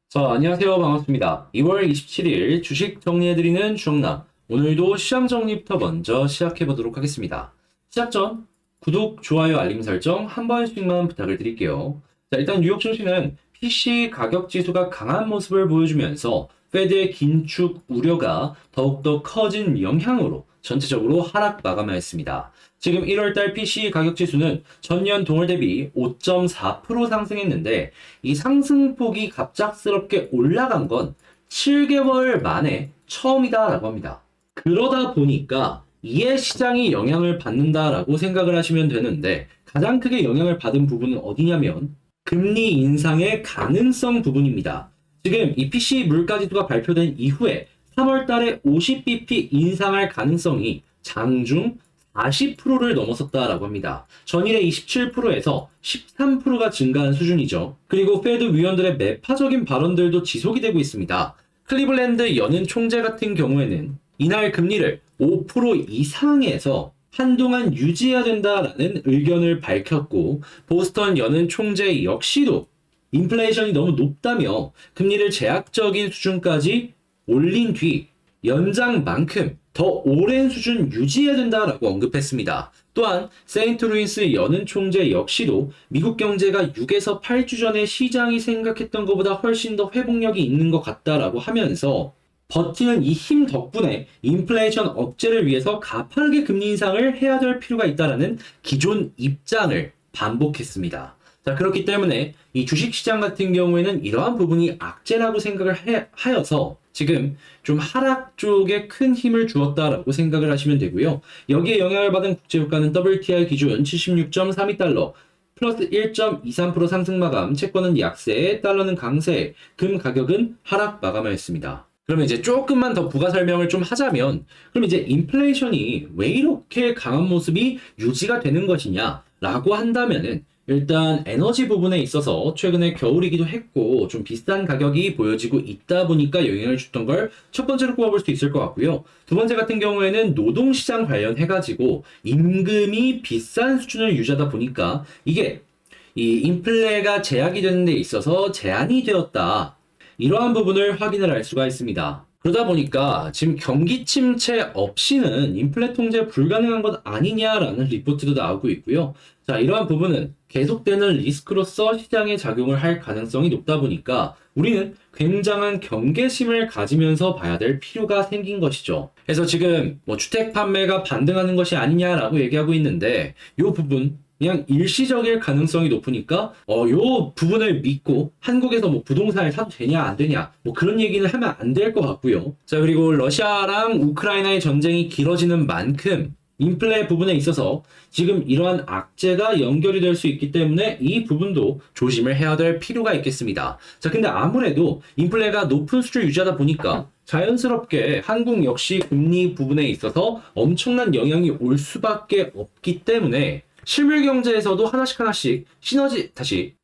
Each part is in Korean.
자, 안녕하세요. 반갑습니다. 2월 27일 주식 정리해드리는 주영남. 오늘도 시장 정리부터 먼저 시작해보도록 하겠습니다. 시작 전 구독, 좋아요, 알림 설정 한 번씩만 부탁을 드릴게요. 자, 일단 뉴욕 증시는 PC 가격 지수가 강한 모습을 보여주면서 페드의 긴축 우려가 더욱더 커진 영향으로 전체적으로 하락 마감하였습니다. 지금 1월달 PC 가격 지수는 전년 동월 대비 5.4% 상승했는데 이 상승폭이 갑작스럽게 올라간 건 7개월 만에 처음이다라고 합니다. 그러다 보니까 이에 시장이 영향을 받는다라고 생각을 하시면 되는데 가장 크게 영향을 받은 부분은 어디냐면 금리 인상의 가능성 부분입니다. 지금 이 PC 물가지수가 발표된 이후에 3월 달에 50bp 인상할 가능성이 장중 40%를 넘어섰다라고 합니다. 전일의 27%에서 13%가 증가한 수준이죠. 그리고 페드 위원들의 매파적인 발언들도 지속이 되고 있습니다. 클리블랜드 연은 총재 같은 경우에는 이날 금리를 5% 이상에서 한동안 유지해야 된다라는 의견을 밝혔고, 보스턴 연은 총재 역시도 인플레이션이 너무 높다며 금리를 제약적인 수준까지 올린 뒤 연장만큼 더 오랜 수준 유지해야 된다라고 언급했습니다. 또한 세인트루이스 연은 총재 역시도 미국 경제가 6에서 8주 전에 시장이 생각했던 것보다 훨씬 더 회복력이 있는 것 같다라고 하면서 버티는 이 힘 덕분에 인플레이션 억제를 위해서 가파르게 금리 인상을 해야 될 필요가 있다라는 기존 입장을 반복했습니다. 자, 그렇기 때문에 이 주식시장 같은 경우에는 이러한 부분이 악재라고 생각을 하여서 지금 좀 하락 쪽에 큰 힘을 주었다라고 생각을 하시면 되고요. 여기에 영향을 받은 국제유가는 WTI 기준 76.32달러, 플러스 1.23% 상승 마감, 채권은 약세, 달러는 강세, 금 가격은 하락 마감하였습니다. 그러면 이제 조금만 더 부가 설명을 좀 하자면, 그럼 이제 인플레이션이 왜 이렇게 강한 모습이 유지가 되는 것이냐라고 한다면은 일단 에너지 부분에 있어서 최근에 겨울이기도 했고 좀 비싼 가격이 보여지고 있다 보니까 영향을 줬던 걸 첫 번째로 꼽아볼 수 있을 것 같고요. 두 번째 같은 경우에는 노동시장 관련해가지고 임금이 비싼 수준을 유지하다 보니까 이게 이 인플레가 제약이 되는 데 있어서 제한이 되었다. 이러한 부분을 확인을 할 수가 있습니다. 그러다 보니까 지금 경기 침체 없이는 인플레 통제 불가능한 것 아니냐라는 리포트도 나오고 있고요. 자, 이러한 부분은 계속되는 리스크로서 시장에 작용을 할 가능성이 높다 보니까 우리는 굉장한 경계심을 가지면서 봐야 될 필요가 생긴 것이죠. 그래서 지금 뭐 주택 판매가 반등하는 것이 아니냐라고 얘기하고 있는데 이 부분 그냥 일시적일 가능성이 높으니까 요 부분을 믿고 한국에서 뭐 부동산을 사도 되냐 안 되냐 뭐 그런 얘기는 하면 안 될 것 같고요. 자, 그리고 러시아랑 우크라이나의 전쟁이 길어지는 만큼 인플레 부분에 있어서 지금 이러한 악재가 연결이 될 수 있기 때문에 이 부분도 조심을 해야 될 필요가 있겠습니다. 자, 근데 아무래도 인플레가 높은 수준을 유지하다 보니까 자연스럽게 한국 역시 금리 부분에 있어서 엄청난 영향이 올 수밖에 없기 때문에 실물 경제에서도 하나씩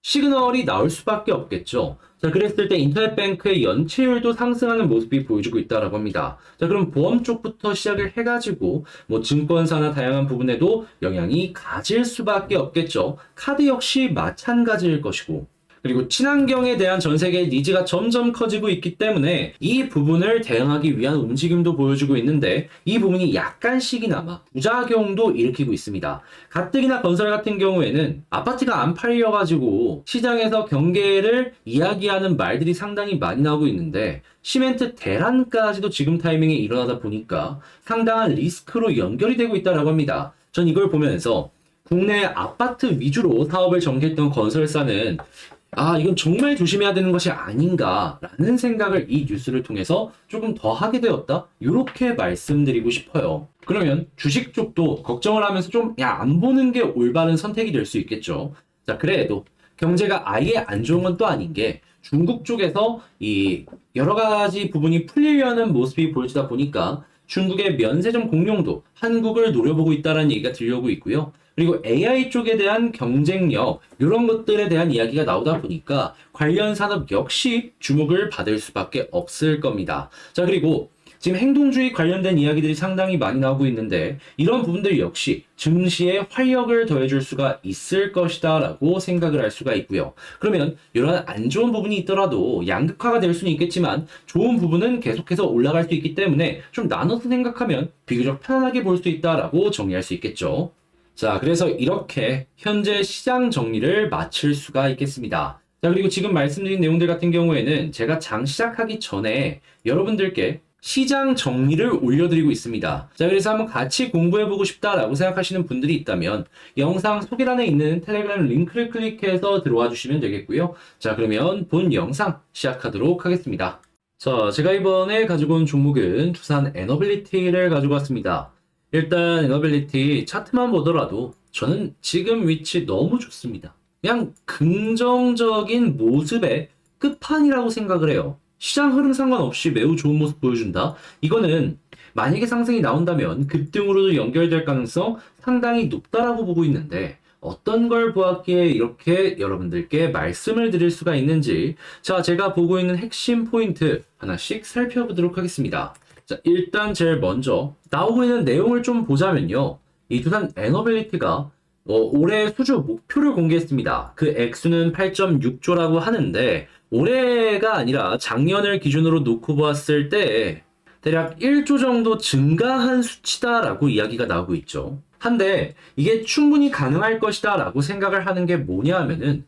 시그널이 나올 수밖에 없겠죠. 자, 그랬을 때 인터넷 뱅크의 연체율도 상승하는 모습이 보여주고 있다라고 합니다. 자, 그럼 보험 쪽부터 시작을 해가지고 뭐 증권사나 다양한 부분에도 영향이 가질 수밖에 없겠죠. 카드 역시 마찬가지일 것이고. 그리고 친환경에 대한 전 세계의 니즈가 점점 커지고 있기 때문에 이 부분을 대응하기 위한 움직임도 보여주고 있는데 이 부분이 약간씩이나마 부작용도 일으키고 있습니다. 가뜩이나 건설 같은 경우에는 아파트가 안 팔려가지고 시장에서 경계를 이야기하는 말들이 상당히 많이 나오고 있는데 시멘트 대란까지도 지금 타이밍에 일어나다 보니까 상당한 리스크로 연결이 되고 있다고 합니다. 전 이걸 보면서 국내 아파트 위주로 사업을 전개했던 건설사는 이건 정말 조심해야 되는 것이 아닌가라는 생각을 이 뉴스를 통해서 조금 더 하게 되었다. 이렇게 말씀드리고 싶어요. 그러면 주식 쪽도 걱정을 하면서 좀, 안 보는 게 올바른 선택이 될 수 있겠죠. 자, 그래도 경제가 아예 안 좋은 건 또 아닌 게 중국 쪽에서 이 여러 가지 부분이 풀리려는 모습이 보여지다 보니까 중국의 면세점 공룡도 한국을 노려보고 있다는 얘기가 들려오고 있고요. 그리고 AI 쪽에 대한 경쟁력, 이런 것들에 대한 이야기가 나오다 보니까 관련 산업 역시 주목을 받을 수밖에 없을 겁니다. 자, 그리고 지금 행동주의 관련된 이야기들이 상당히 많이 나오고 있는데 이런 부분들 역시 증시에 활력을 더해줄 수가 있을 것이다 라고 생각을 할 수가 있고요. 그러면 이런 안 좋은 부분이 있더라도 양극화가 될 수는 있겠지만 좋은 부분은 계속해서 올라갈 수 있기 때문에 좀 나눠서 생각하면 비교적 편안하게 볼 수 있다라고 정리할 수 있겠죠. 자, 그래서 이렇게 현재 시장 정리를 마칠 수가 있겠습니다. 자, 그리고 지금 말씀드린 내용들 같은 경우에는 제가 장 시작하기 전에 여러분들께 시장 정리를 올려드리고 있습니다. 자, 그래서 한번 같이 공부해보고 싶다라고 생각하시는 분들이 있다면 영상 소개란에 있는 텔레그램 링크를 클릭해서 들어와 주시면 되겠고요. 자, 그러면 본 영상 시작하도록 하겠습니다. 자, 제가 이번에 가지고 온 종목은 두산 에너빌리티를 가지고 왔습니다. 일단 에너빌리티 차트만 보더라도 저는 지금 위치 너무 좋습니다. 그냥 긍정적인 모습의 끝판이라고 생각을 해요. 시장 흐름 상관없이 매우 좋은 모습 보여준다. 이거는 만약에 상승이 나온다면 급등으로도 연결될 가능성 상당히 높다라고 보고 있는데 어떤 걸 보았기에 이렇게 여러분들께 말씀을 드릴 수가 있는지 자, 제가 보고 있는 핵심 포인트 하나씩 살펴보도록 하겠습니다. 자, 일단 제일 먼저 나오고 있는 내용을 좀 보자면요. 이 두산 에너빌리티가 올해 수주 목표를 공개했습니다. 그 액수는 8.6조라고 하는데 올해가 아니라 작년을 기준으로 놓고 보았을 때 대략 1조 정도 증가한 수치다라고 이야기가 나오고 있죠. 한데 이게 충분히 가능할 것이다 라고 생각을 하는 게 뭐냐 하면은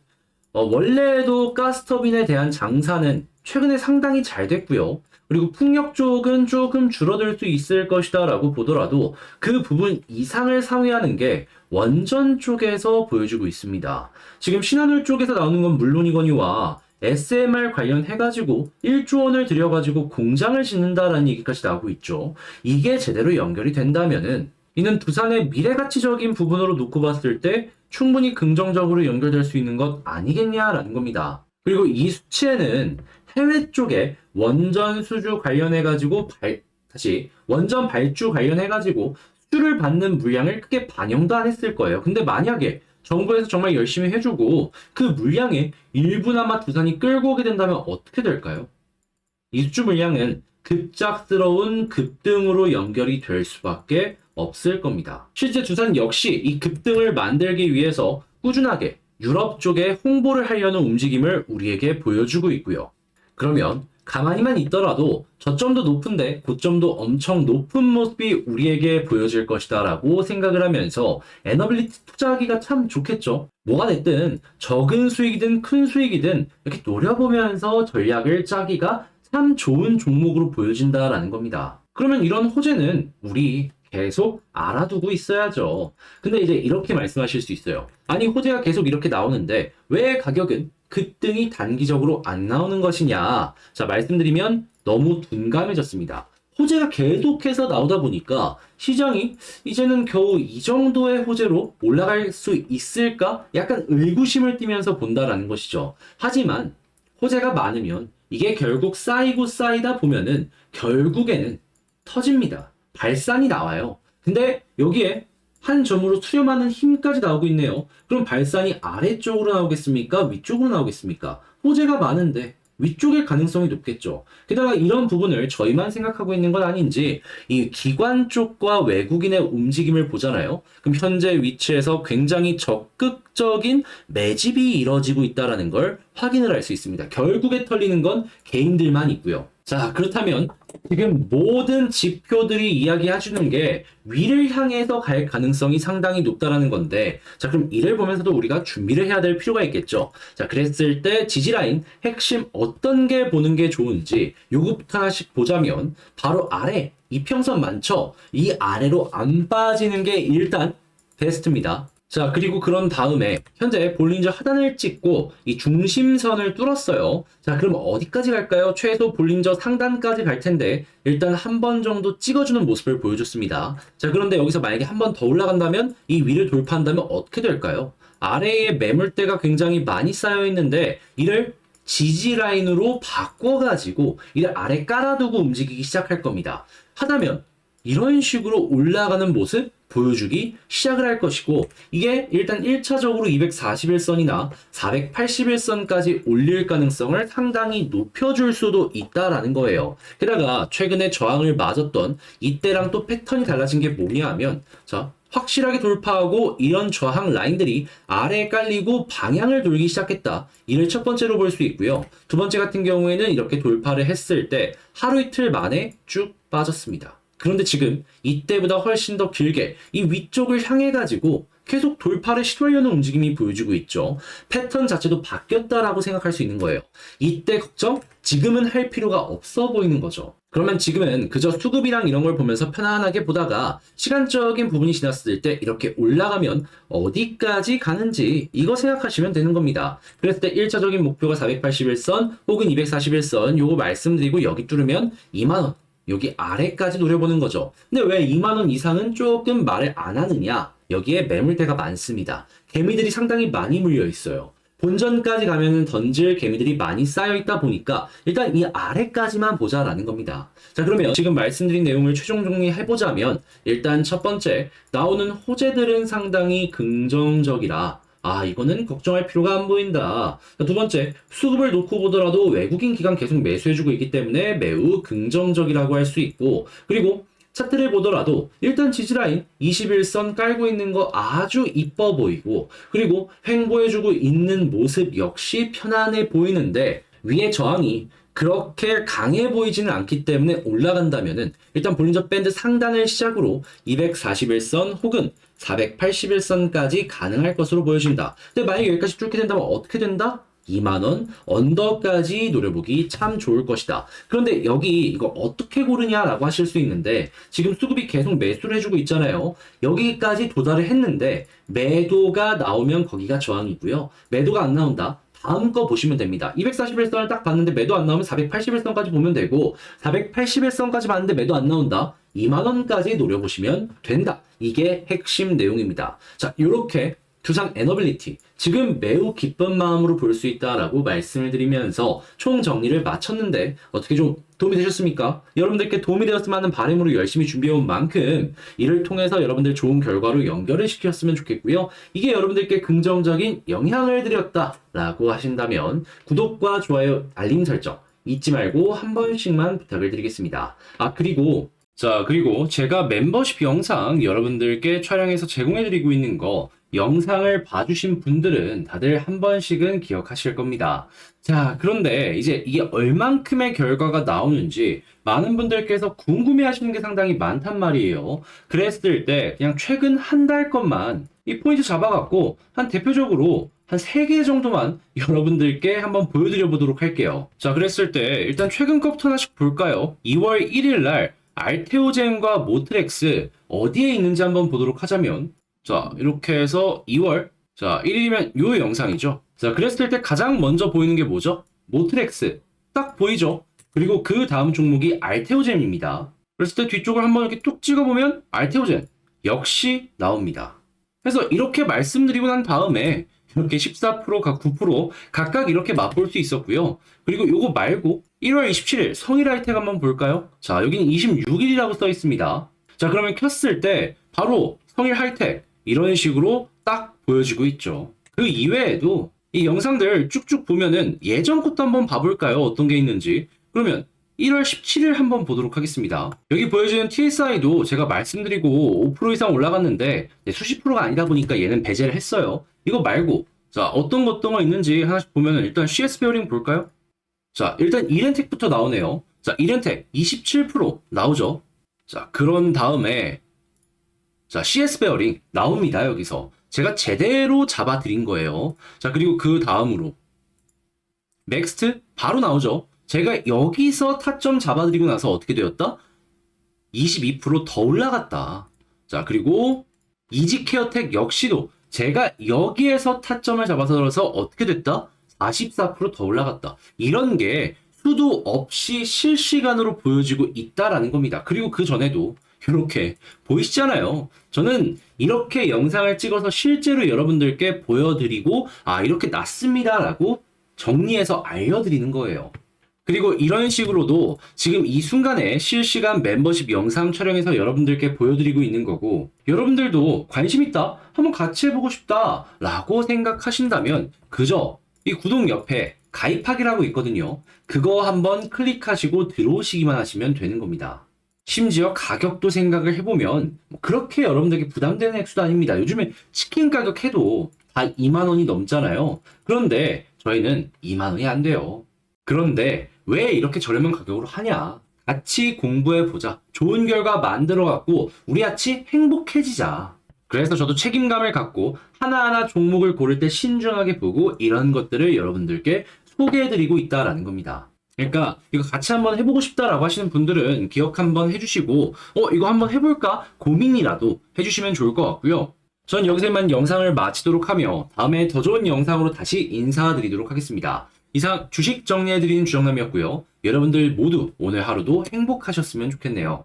원래도 가스터빈에 대한 장사는 최근에 상당히 잘 됐고요. 그리고 풍력 쪽은 조금 줄어들 수 있을 것이다 라고 보더라도 그 부분 이상을 상회하는 게 원전 쪽에서 보여주고 있습니다. 지금 신한울 쪽에서 나오는 건 물론이거니와 SMR 관련해가지고 1조 원을 들여가지고 공장을 짓는다라는 얘기까지 나오고 있죠. 이게 제대로 연결이 된다면은 이는 두산의 미래가치적인 부분으로 놓고 봤을 때 충분히 긍정적으로 연결될 수 있는 것 아니겠냐라는 겁니다. 그리고 이 수치에는 해외 쪽에 원전 수주 관련해가지고 원전 발주 관련해가지고 수주를 받는 물량을 크게 반영도 안 했을 거예요. 근데 만약에 정부에서 정말 열심히 해주고 그 물량의 일부나마 두산이 끌고 오게 된다면 어떻게 될까요? 이 수주 물량은 급작스러운 급등으로 연결이 될 수밖에 없을 겁니다. 실제 두산 역시 이 급등을 만들기 위해서 꾸준하게 유럽 쪽에 홍보를 하려는 움직임을 우리에게 보여주고 있고요. 그러면 가만히만 있더라도 저점도 높은데 고점도 엄청 높은 모습이 우리에게 보여질 것이다 라고 생각을 하면서 에너빌리티 투자하기가 참 좋겠죠. 뭐가 됐든 적은 수익이든 큰 수익이든 이렇게 노려보면서 전략을 짜기가 참 좋은 종목으로 보여진다라는 겁니다. 그러면 이런 호재는 우리 계속 알아두고 있어야죠. 근데 이제 이렇게 말씀하실 수 있어요. 아니 호재가 계속 이렇게 나오는데 왜 가격은 급등이 단기적으로 안 나오는 것이냐. 자, 말씀드리면 너무 둔감해졌습니다. 호재가 계속해서 나오다 보니까 시장이 이제는 겨우 이 정도의 호재로 올라갈 수 있을까? 약간 의구심을 띠면서 본다라는 것이죠. 하지만 호재가 많으면 이게 결국 쌓이고 쌓이다 보면은 결국에는 터집니다. 발산이 나와요. 근데 여기에 한 점으로 수렴하는 힘까지 나오고 있네요. 그럼 발산이 아래쪽으로 나오겠습니까? 위쪽으로 나오겠습니까? 호재가 많은데 위쪽일 가능성이 높겠죠. 게다가 이런 부분을 저희만 생각하고 있는 건 아닌지 이 기관 쪽과 외국인의 움직임을 보잖아요. 그럼 현재 위치에서 굉장히 적극적인 매집이 이뤄지고 있다는 걸 확인을 할 수 있습니다. 결국에 털리는 건 개인들만 있고요. 자, 그렇다면 지금 모든 지표들이 이야기해주는 게 위를 향해서 갈 가능성이 상당히 높다라는 건데, 자, 그럼 이를 보면서도 우리가 준비를 해야 될 필요가 있겠죠. 자, 그랬을 때 지지라인 핵심 어떤 게 보는 게 좋은지 요거부터 하나씩 보자면 바로 아래 이평선 많죠? 이 아래로 안 빠지는 게 일단 베스트입니다. 자, 그리고 그런 다음에 현재 볼린저 하단을 찍고 이 중심선을 뚫었어요. 자, 그럼 어디까지 갈까요? 최소 볼린저 상단까지 갈 텐데 일단 한 번 정도 찍어주는 모습을 보여줬습니다. 자, 그런데 여기서 만약에 한 번 더 올라간다면 이 위를 돌파한다면 어떻게 될까요? 아래에 매물대가 굉장히 많이 쌓여 있는데 이를 지지 라인으로 바꿔가지고 이를 아래 깔아두고 움직이기 시작할 겁니다. 하다면 이런 식으로 올라가는 모습 보여주기 시작을 할 것이고 이게 일단 1차적으로 241선이나 481선까지 올릴 가능성을 상당히 높여줄 수도 있다라는 거예요. 게다가 최근에 저항을 맞았던 이때랑 또 패턴이 달라진 게 뭐냐 하면 자 확실하게 돌파하고 이런 저항 라인들이 아래에 깔리고 방향을 돌기 시작했다. 이를 첫 번째로 볼 수 있고요. 두 번째 같은 경우에는 이렇게 돌파를 했을 때 하루 이틀 만에 쭉 빠졌습니다. 그런데 지금 이때보다 훨씬 더 길게 이 위쪽을 향해 가지고 계속 돌파를 시도하려는 움직임이 보여주고 있죠. 패턴 자체도 바뀌었다라고 생각할 수 있는 거예요. 이때 걱정? 지금은 할 필요가 없어 보이는 거죠. 그러면 지금은 그저 수급이랑 이런 걸 보면서 편안하게 보다가 시간적인 부분이 지났을 때 이렇게 올라가면 어디까지 가는지 이거 생각하시면 되는 겁니다. 그랬을 때 1차적인 목표가 481선 혹은 241선 요거 말씀드리고 여기 뚫으면 2만원 여기 아래까지 노려보는 거죠. 근데 왜 2만원 이상은 조금 말을 안 하느냐? 여기에 매물대가 많습니다. 개미들이 상당히 많이 물려 있어요. 본전까지 가면은 던질 개미들이 많이 쌓여 있다 보니까 일단 이 아래까지만 보자라는 겁니다. 자, 그러면 지금 말씀드린 내용을 최종 정리해보자면 일단 첫 번째, 나오는 호재들은 상당히 긍정적이라 이거는 걱정할 필요가 안 보인다. 두 번째, 수급을 놓고 보더라도 외국인 기관 계속 매수해주고 있기 때문에 매우 긍정적이라고 할 수 있고, 그리고 차트를 보더라도 일단 지지라인 21선 깔고 있는 거 아주 이뻐 보이고, 그리고 횡보해주고 있는 모습 역시 편안해 보이는데 위에 저항이 그렇게 강해 보이지는 않기 때문에 올라간다면은 일단 볼린저 밴드 상단을 시작으로 241선 혹은 481선까지 가능할 것으로 보여집니다. 근데 만약에 여기까지 뚫게 된다면 어떻게 된다? 2만원 언더까지 노려보기 참 좋을 것이다. 그런데 여기 이거 어떻게 고르냐라고 하실 수 있는데 지금 수급이 계속 매수를 해주고 있잖아요. 여기까지 도달을 했는데 매도가 나오면 거기가 저항이고요. 매도가 안 나온다. 다음 거 보시면 됩니다. 241선을 딱 봤는데 매도 안 나오면 481선까지 보면 되고 481선까지 봤는데 매도 안 나온다. 2만원까지 노려보시면 된다. 이게 핵심 내용입니다. 자, 요렇게 두산 에너빌리티 지금 매우 기쁜 마음으로 볼 수 있다라고 말씀을 드리면서 총 정리를 마쳤는데 어떻게 좀 도움이 되셨습니까? 여러분들께 도움이 되었으면 하는 바람으로 열심히 준비해온 만큼 이를 통해서 여러분들 좋은 결과로 연결을 시켰으면 좋겠고요. 이게 여러분들께 긍정적인 영향을 드렸다라고 하신다면 구독과 좋아요, 알림 설정 잊지 말고 한 번씩만 부탁을 드리겠습니다. 그리고 제가 멤버십 영상 여러분들께 촬영해서 제공해드리고 있는 거 영상을 봐주신 분들은 다들 한 번씩은 기억하실 겁니다. 자, 그런데 이제 이게 얼만큼의 결과가 나오는지 많은 분들께서 궁금해 하시는 게 상당히 많단 말이에요. 그랬을 때 그냥 최근 한 달 것만 이 포인트 잡아갖고 한 대표적으로 한 3개 정도만 여러분들께 한번 보여드려 보도록 할게요. 자, 그랬을 때 일단 최근 것부터 하나씩 볼까요? 2월 1일 날 알테오젠과 모트렉스 어디에 있는지 한번 보도록 하자면 자, 이렇게 해서 2월 1일이면 요 영상이죠. 자, 그랬을 때 가장 먼저 보이는 게 뭐죠? 모트렉스 딱 보이죠? 그리고 그 다음 종목이 알테오젠입니다. 그랬을 때 뒤쪽을 한번 이렇게 뚝 찍어보면 알테오젠 역시 나옵니다. 그래서 이렇게 말씀드리고 난 다음에 이렇게 14%가 9% 각각 이렇게 맛볼 수 있었고요. 그리고 요거 말고 1월 27일 성일 하이텍 한번 볼까요? 자, 여기는 26일이라고 써 있습니다. 자, 그러면 켰을 때 바로 성일 하이텍 이런 식으로 딱 보여지고 있죠. 그 이외에도 이 영상들 쭉쭉 보면은 예전 것도 한번 봐볼까요? 어떤 게 있는지. 그러면 1월 17일 한번 보도록 하겠습니다. 여기 보여지는 TSI도 제가 말씀드리고 5% 이상 올라갔는데 수십 프로가 아니다 보니까 얘는 배제를 했어요. 이거 말고 자, 어떤 거 있는지 하나씩 보면은 일단 CS 베어링 볼까요? 자, 일단 이렌텍부터 나오네요. 자, 이렌텍 27% 나오죠. 자, 그런 다음에 자, CS 베어링 나옵니다. 여기서 제가 제대로 잡아드린 거예요. 자, 그리고 그 다음으로 넥스트 바로 나오죠. 제가 여기서 타점 잡아드리고 나서 어떻게 되었다? 22%더 올라갔다. 자, 그리고 이지케어텍 역시도 제가 여기에서 타점을 잡아서 어떻게 됐다? 44%더 올라갔다. 이런 게 수도 없이 실시간으로 보여지고 있다라는 겁니다. 그리고 그 전에도 이렇게 보이시잖아요. 저는 이렇게 영상을 찍어서 실제로 여러분들께 보여드리고 이렇게 났습니다 라고 정리해서 알려드리는 거예요. 그리고 이런 식으로도 지금 이 순간에 실시간 멤버십 영상 촬영해서 여러분들께 보여드리고 있는 거고, 여러분들도 관심 있다, 한번 같이 해보고 싶다 라고 생각하신다면 그저 이 구독 옆에 가입하기라고 있거든요. 그거 한번 클릭하시고 들어오시기만 하시면 되는 겁니다. 심지어 가격도 생각을 해보면 그렇게 여러분들에게 부담되는 액수도 아닙니다. 요즘에 치킨 가격 해도 다 2만 원이 넘잖아요. 그런데 저희는 2만 원이 안 돼요. 그런데 왜 이렇게 저렴한 가격으로 하냐? 같이 공부해보자. 좋은 결과 만들어갖고 우리 같이 행복해지자. 그래서 저도 책임감을 갖고 하나하나 종목을 고를 때 신중하게 보고 이런 것들을 여러분들께 소개해드리고 있다라는 겁니다. 그러니까 이거 같이 한번 해보고 싶다라고 하시는 분들은 기억 한번 해주시고 이거 한번 해볼까? 고민이라도 해주시면 좋을 것 같고요. 전 여기서 이만 영상을 마치도록 하며 다음에 더 좋은 영상으로 다시 인사드리도록 하겠습니다. 이상 주식 정리해드리는 주정남이었고요. 여러분들 모두 오늘 하루도 행복하셨으면 좋겠네요.